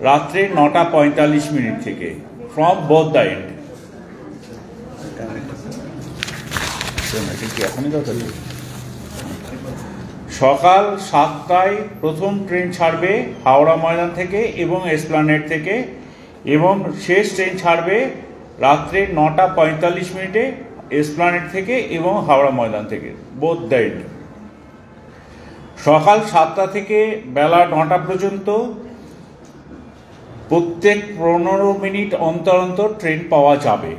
রাত্রে 9:45 থেকে from both the end. সকাল 7টায় প্রথম ট্রেন ছাড়বে হাওড়া ময়দান থেকে এবং এসপ্ল্যানেড থেকে, এবং শেষ ট্রেন ছাড়বে রাত্রে 9:45 এসপ্ল্যানেড থেকে এবং হাওড়া ময়দান থেকে, বোথ দ্য এন্ড। সকাল 7টা থেকে বেলা 9টা পর্যন্ত প্রত্যেক 15 মিনিট অন্তর অন্তর ট্রেন পাওয়া যাবে।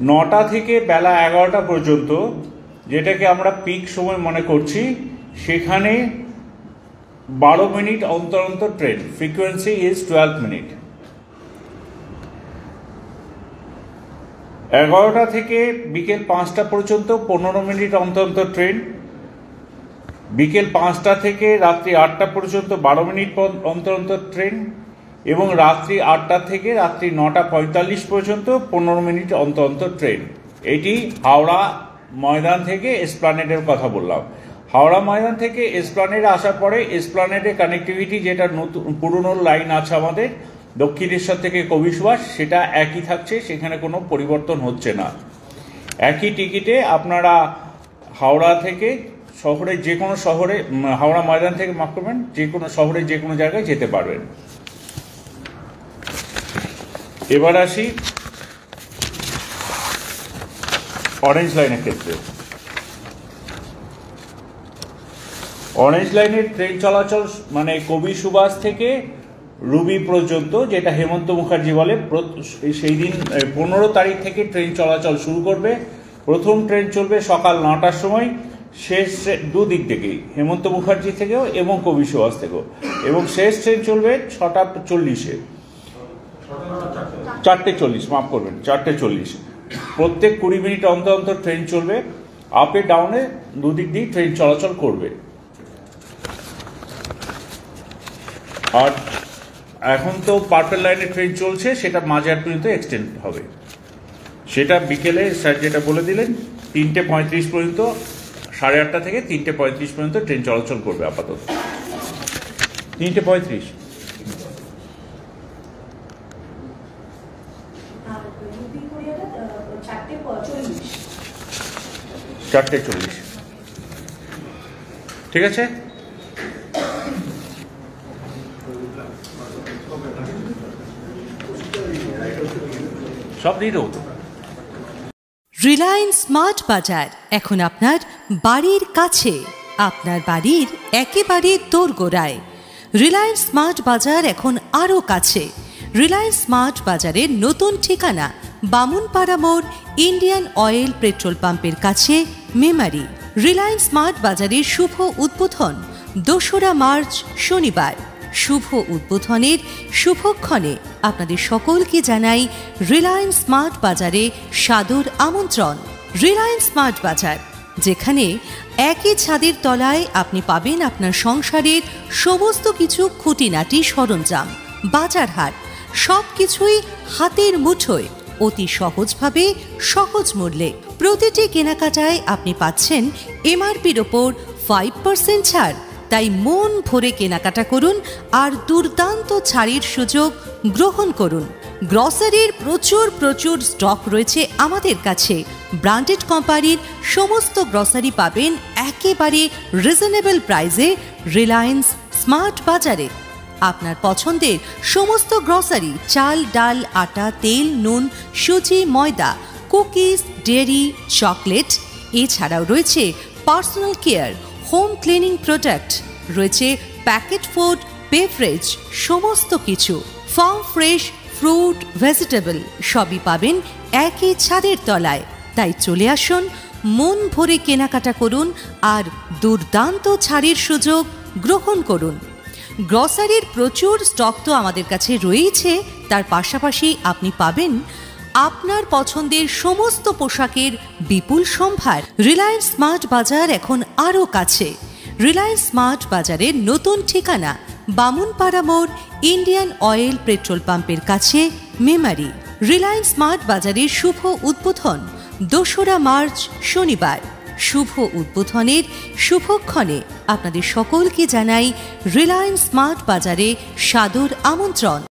9টা থেকে বেলা 11টা পর্যন্ত, যেটাকে আমরা পিক সময় মনে করছি, সেখানে 12 মিনিট অন্তর অন্তর ট্রেন, ফ্রিকোয়েন্সি ইজ 12 মিনিট। 11টা থেকে বিকেল 5টা পর্যন্ত 15 মিনিট অন্তর অন্তর ট্রেন। বিকেল 5টা থেকে রাত্রি 8টা পর্যন্ত 12 মিনিট অন্তর অন্তর ট্রেন, এবং রাত্রি 8টা থেকে রাত্রি 9:45 পর্যন্ত 15 মিনিট অন্তর অন্তর ট্রেন। এটি হাওড়া ময়দান থেকে এসপ্ল্যানেডের কথা বললাম। হাওড়া ময়দান থেকে এসপ্ল্যানেডে আসার পরে এসপ্ল্যানেডে কানেক্টিভিটি, যেটা নতুন পুরনো লাইন আছে আমাদের দক্ষিণেশ্বর থেকে কবি সুভাষ, সেটা একই থাকছে, সেখানে কোনো পরিবর্তন হচ্ছে না। একই টিকিটে আপনারা হাওড়া থেকে শহরে যে কোনো শহরে, হাওড়া ময়দান থেকে মাফ করবেন, যে কোনো শহরে যে কোনো জায়গায় যেতে পারবেন। এবার আসি অরেঞ্জ লাইনের ক্ষেত্রে। অরেঞ্জ লাইনের ট্রেন চলাচল মানে কবি সুভাষ থেকে রুবি পর্যন্ত, যেটা হেমন্ত মুখার্জি বলে, সেই দিন 15 তারিখ থেকে ট্রেন চলাচল শুরু করবে। প্রথম ট্রেন চলবে সকাল 9টার সময়, শেষ দুদিক থেকেই, হেমন্ত মুখার্জি থেকেও এবং কবি সুভাষ থেকেও, এবং শেষ ট্রেন চলবে 6:40-এ, 4:40, মাফ করবেন, 4:40। প্রত্যেক 20 মিনিট অন্তর অন্তর ট্রেন চলবে, আপে ডাউনে দুদিক দিয়ে ট্রেন চলাচল করবে। আর এখন তো পার্পেল লাইনে ট্রেন চলছে, সেটা মাঝরাত পর্যন্ত এক্সটেন্ড হবে। সেটা বিকেলে স্যার যেটা বলে দিলেন 3:35 পর্যন্ত, 8:30 থেকে 3:35 পর্যন্ত ট্রেন চলাচল করবে আপাতত। 3:35, ঠিক আছে। সব দিয়ে দেবো। রিলায়েন্স স্মার্ট বাজার এখন আপনার বাড়ির কাছে, আপনার বাড়ির একেবারে দোরগোড়ায়। রিলায়েন্স স্মার্ট বাজার এখন আরও কাছে। রিলায়েন্স স্মার্ট বাজারের নতুন ঠিকানা বামুনপাড়া মোড়, ইন্ডিয়ান অয়েল পেট্রোল পাম্পের কাছে, মেমারি। রিলায়েন্স স্মার্ট বাজারের শুভ উদ্বোধন 2রা মার্চ শনিবার। শুভ উদ্বোধনের শুভক্ষণে আপনাদের সকলকে জানাই রিলায়েন্স স্মার্ট বাজারে সাদর আমন্ত্রণ। রিলায়েন্স স্মার্ট বাজার, যেখানে একই ছাদের তলায় আপনি পাবেন আপনার সংসারের সমস্ত কিছু খুঁটিনাটি সরঞ্জাম, বাজারহাট, সব কিছুই হাতের মুঠোয়, অতি সহজভাবে, সহজ মূল্যে। প্রতিটি কেনাকাটায় আপনি পাচ্ছেন এমআরপির ওপর 5% ছাড়। তাই মন ভরে কেনাকাটা করুন আর দুর্দান্ত ছাড়ের সুযোগ গ্রহণ করুন। গ্রসারির প্রচুর স্টক রয়েছে আমাদের কাছে। ব্র্যান্ডেড কোম্পানির সমস্ত গ্রসারি পাবেন একেবারে রিজনেবল প্রাইসে রিলায়েন্স স্মার্ট বাজারে। আপনার পছন্দের সমস্ত গ্রসারি, চাল, ডাল, আটা, তেল, নুন, সুজি, ময়দা, কুকিজ, ডেয়ারি, চকলেট, এছাড়াও রয়েছে personal care, home cleaning product, রয়েছে প্যাকেট ফুড, বেভারেজ, সমস্ত কিছু। ফার্ম ফ্রেশ ফ্রুট, ভেজিটেবল সবই পাবেন একই ছাদের তলায়। তাই চলে আসুন, মন ভরে কেনাকাটা করুন আর দুর্দান্ত ছাড়ের সুযোগ গ্রহণ করুন। গ্রসারির প্রচুর স্টক তো আমাদের কাছে রয়েছে, তার পাশাপাশি আপনি পাবেন আপনার পছন্দের সমস্ত পোশাকের বিপুল সম্ভার। রিলায়েন্স স্মার্ট বাজার এখন আরও কাছে। রিলায়েন্স স্মার্ট বাজারের নতুন ঠিকানা বামুনপাড়া মোড়, ইন্ডিয়ান অয়েল পেট্রোল পাম্পের কাছে, মেমারি। রিলায়েন্স স্মার্ট বাজারের শুভ উদ্বোধন 2রা মার্চ শনিবার। শুভ উদ্বোধনের শুভক্ষণে আপনাদের সকলকে জানাই রিলায়েন্স স্মার্ট বাজারে সাদর আমন্ত্রণ।